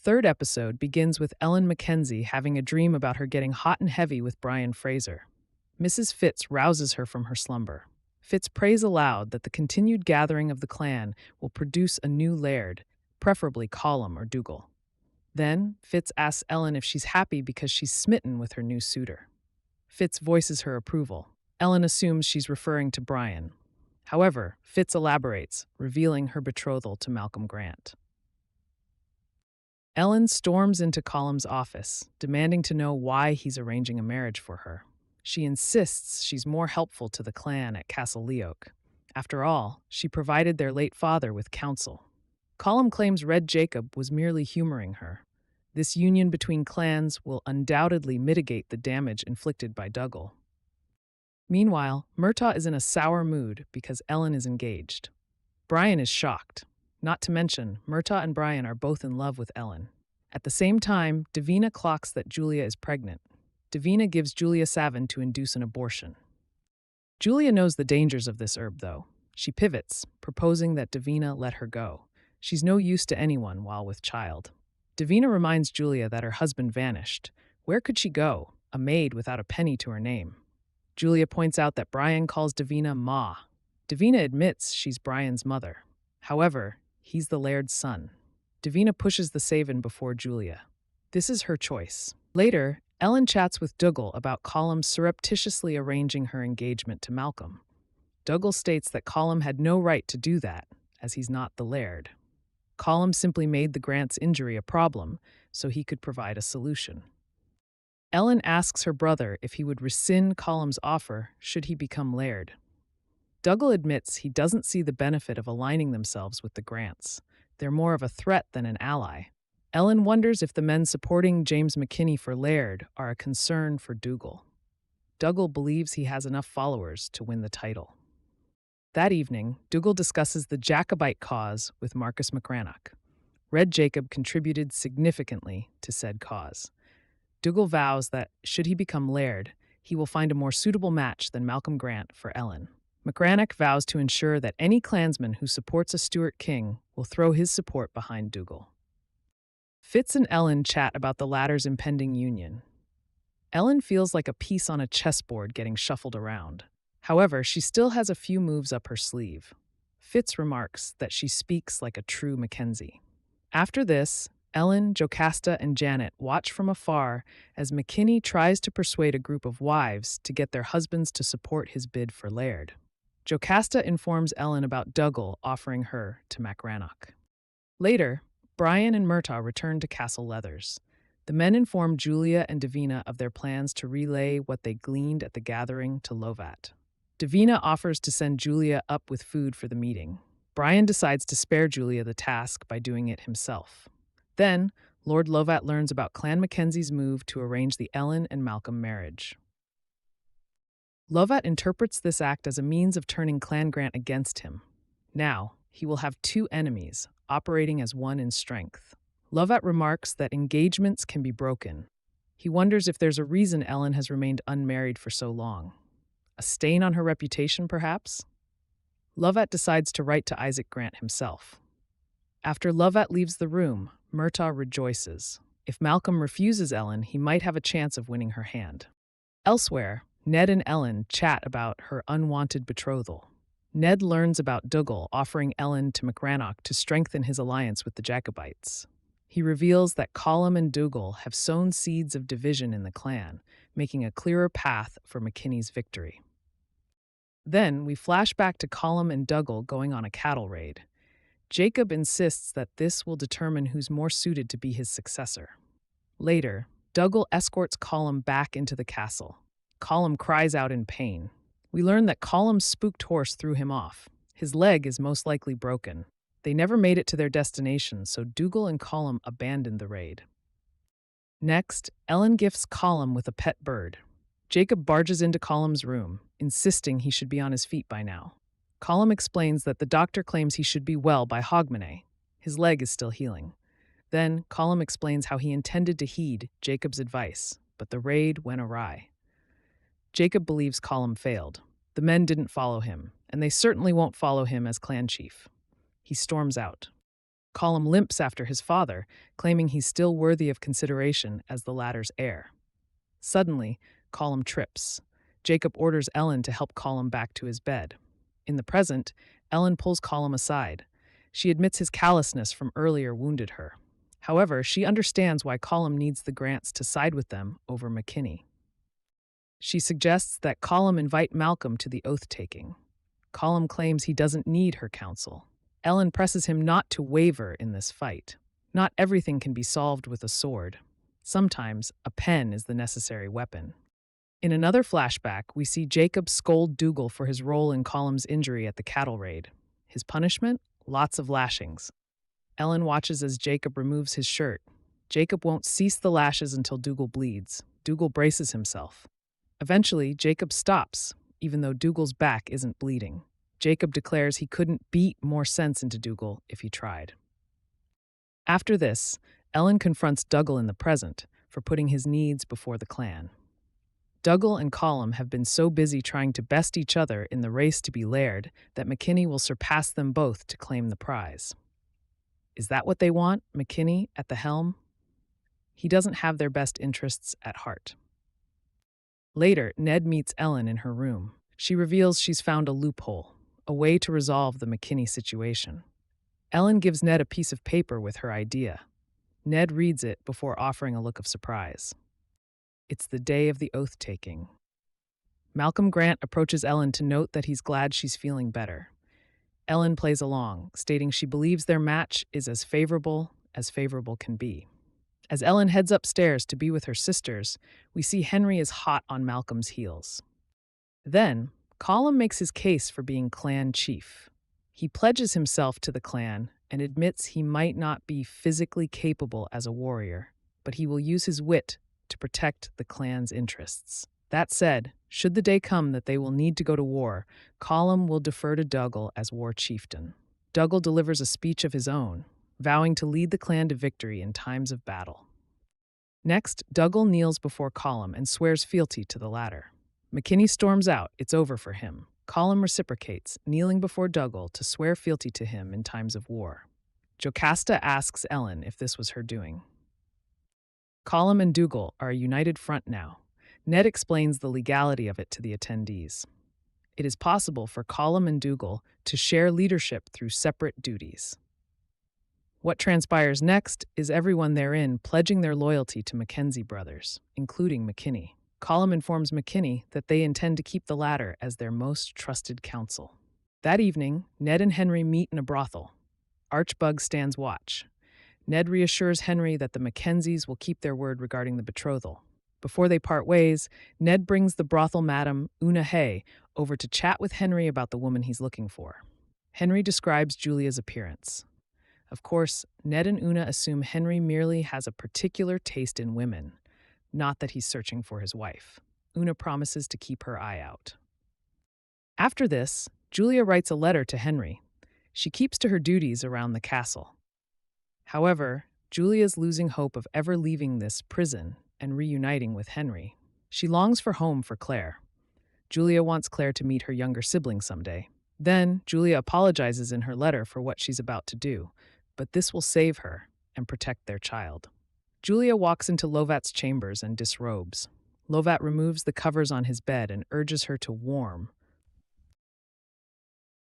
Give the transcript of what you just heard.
third episode begins with Ellen Mackenzie having a dream about her getting hot and heavy with Brian Fraser. Mrs. Fitz rouses her from her slumber. Fitz prays aloud that the continued gathering of the clan will produce a new laird, preferably Colum or Dougal. Then, Fitz asks Ellen if she's happy because she's smitten with her new suitor. Fitz voices her approval. Ellen assumes she's referring to Brian. However, Fitz elaborates, revealing her betrothal to Malcolm Grant. Ellen storms into Colum's office, demanding to know why he's arranging a marriage for her. She insists she's more helpful to the clan at Castle Leoch. After all, she provided their late father with counsel. Colum claims Red Jacob was merely humoring her. This union between clans will undoubtedly mitigate the damage inflicted by Dougle. Meanwhile, Murtaugh is in a sour mood because Ellen is engaged. Brian is shocked. Not to mention, Murtaugh and Brian are both in love with Ellen. At the same time, Davina clocks that Julia is pregnant. Davina gives Julia Savin to induce an abortion. Julia knows the dangers of this herb, though. She pivots, proposing that Davina let her go. She's no use to anyone while with child. Davina reminds Julia that her husband vanished. Where could she go? A maid without a penny to her name. Julia points out that Brian calls Davina Ma. Davina admits she's Brian's mother. However, he's the laird's son. Davina pushes the Savin before Julia. This is her choice. Later, Ellen chats with Dougal about Colum surreptitiously arranging her engagement to Malcolm. Dougal states that Colum had no right to do that, as he's not the laird. Colum simply made the Grant's injury a problem, so he could provide a solution. Ellen asks her brother if he would rescind Colum's offer should he become laird. Dougal admits he doesn't see the benefit of aligning themselves with the Grants. They're more of a threat than an ally. Ellen wonders if the men supporting James McKinney for laird are a concern for Dougal. Dougal believes he has enough followers to win the title. That evening, Dougal discusses the Jacobite cause with Marcus McRannoch. Red Jacob contributed significantly to said cause. Dougal vows that, should he become laird, he will find a more suitable match than Malcolm Grant for Ellen. McRannoch vows to ensure that any clansman who supports a Stuart king will throw his support behind Dougal. Fitz and Ellen chat about the latter's impending union. Ellen feels like a piece on a chessboard getting shuffled around. However, she still has a few moves up her sleeve. Fitz remarks that she speaks like a true Mackenzie. After this, Ellen, Jocasta, and Janet watch from afar as McKinney tries to persuade a group of wives to get their husbands to support his bid for laird. Jocasta informs Ellen about Dougal offering her to McRannoch. Later, Brian and Murtaugh return to Castle Leathers. The men inform Julia and Davina of their plans to relay what they gleaned at the gathering to Lovat. Davina offers to send Julia up with food for the meeting. Brian decides to spare Julia the task by doing it himself. Then, Lord Lovat learns about Clan Mackenzie's move to arrange the Ellen and Malcolm marriage. Lovat interprets this act as a means of turning Clan Grant against him. Now, he will have two enemies, operating as one in strength. Lovat remarks that engagements can be broken. He wonders if there's a reason Ellen has remained unmarried for so long. A stain on her reputation, perhaps? Lovat decides to write to Isaac Grant himself. After Lovat leaves the room, Murtaugh rejoices. If Malcolm refuses Ellen, he might have a chance of winning her hand. Elsewhere, Ned and Ellen chat about her unwanted betrothal. Ned learns about Dougal offering Ellen to McRannoch to strengthen his alliance with the Jacobites. He reveals that Colum and Dougal have sown seeds of division in the clan, making a clearer path for McKinney's victory. Then we flash back to Colum and Dougal going on a cattle raid. Jacob insists that this will determine who's more suited to be his successor. Later, Dougal escorts Colum back into the castle. Colum cries out in pain. We learn that Colum's spooked horse threw him off. His leg is most likely broken. They never made it to their destination, so Dougal and Colum abandoned the raid. Next, Ellen gifts Colum with a pet bird. Jacob barges into Colum's room, insisting he should be on his feet by now. Colum explains that the doctor claims he should be well by Hogmanay. His leg is still healing. Then, Colum explains how he intended to heed Jacob's advice, but the raid went awry. Jacob believes Colum failed. The men didn't follow him, and they certainly won't follow him as clan chief. He storms out. Colum limps after his father, claiming he's still worthy of consideration as the latter's heir. Suddenly, Colum trips. Jacob orders Ellen to help Colum back to his bed. In the present, Ellen pulls Colum aside. She admits his callousness from earlier wounded her. However, she understands why Colum needs the Grants to side with them over McKinney. She suggests that Colum invite Malcolm to the oath-taking. Colum claims he doesn't need her counsel. Ellen presses him not to waver in this fight. Not everything can be solved with a sword. Sometimes, a pen is the necessary weapon. In another flashback, we see Jacob scold Dougle for his role in Colum's injury at the cattle raid. His punishment? Lots of lashings. Ellen watches as Jacob removes his shirt. Jacob won't cease the lashes until Dougle bleeds. Dougle braces himself. Eventually, Jacob stops, even though Dougle's back isn't bleeding. Jacob declares he couldn't beat more sense into Dougle if he tried. After this, Ellen confronts Dougle in the present for putting his needs before the clan. Dougle and Colum have been so busy trying to best each other in the race to be laird that McKinney will surpass them both to claim the prize. Is that what they want, McKinney at the helm? He doesn't have their best interests at heart. Later, Ned meets Ellen in her room. She reveals she's found a loophole, a way to resolve the McKinney situation. Ellen gives Ned a piece of paper with her idea. Ned reads it before offering a look of surprise. It's the day of the oath-taking. Malcolm Grant approaches Ellen to note that he's glad she's feeling better. Ellen plays along, stating she believes their match is as favorable can be. As Ellen heads upstairs to be with her sisters, we see Henry is hot on Malcolm's heels. Then, Colum makes his case for being clan chief. He pledges himself to the clan and admits he might not be physically capable as a warrior, but he will use his wit to protect the clan's interests. That said, should the day come that they will need to go to war, Colum will defer to Dougle as war chieftain. Dougle delivers a speech of his own, vowing to lead the clan to victory in times of battle. Next, Dougle kneels before Colum and swears fealty to the latter. McKinney storms out, it's over for him. Colum reciprocates, kneeling before Dougle to swear fealty to him in times of war. Jocasta asks Ellen if this was her doing. Colum and Dougle are a united front now. Ned explains the legality of it to the attendees. It is possible for Colum and Dougle to share leadership through separate duties. What transpires next is everyone therein pledging their loyalty to Mackenzie brothers, including McKinney. Colum informs McKinney that they intend to keep the latter as their most trusted counsel. That evening, Ned and Henry meet in a brothel. Archbug stands watch. Ned reassures Henry that the Mackenzies will keep their word regarding the betrothal. Before they part ways, Ned brings the brothel madam, Una Hay, over to chat with Henry about the woman he's looking for. Henry describes Julia's appearance. Of course, Ned and Una assume Henry merely has a particular taste in women, not that he's searching for his wife. Una promises to keep her eye out. After this, Julia writes a letter to Henry. She keeps to her duties around the castle. However, Julia's losing hope of ever leaving this prison and reuniting with Henry. She longs for home for Claire. Julia wants Claire to meet her younger sibling someday. Then, Julia apologizes in her letter for what she's about to do, but this will save her and protect their child. Julia walks into Lovat's chambers and disrobes. Lovat removes the covers on his bed and urges her to warm,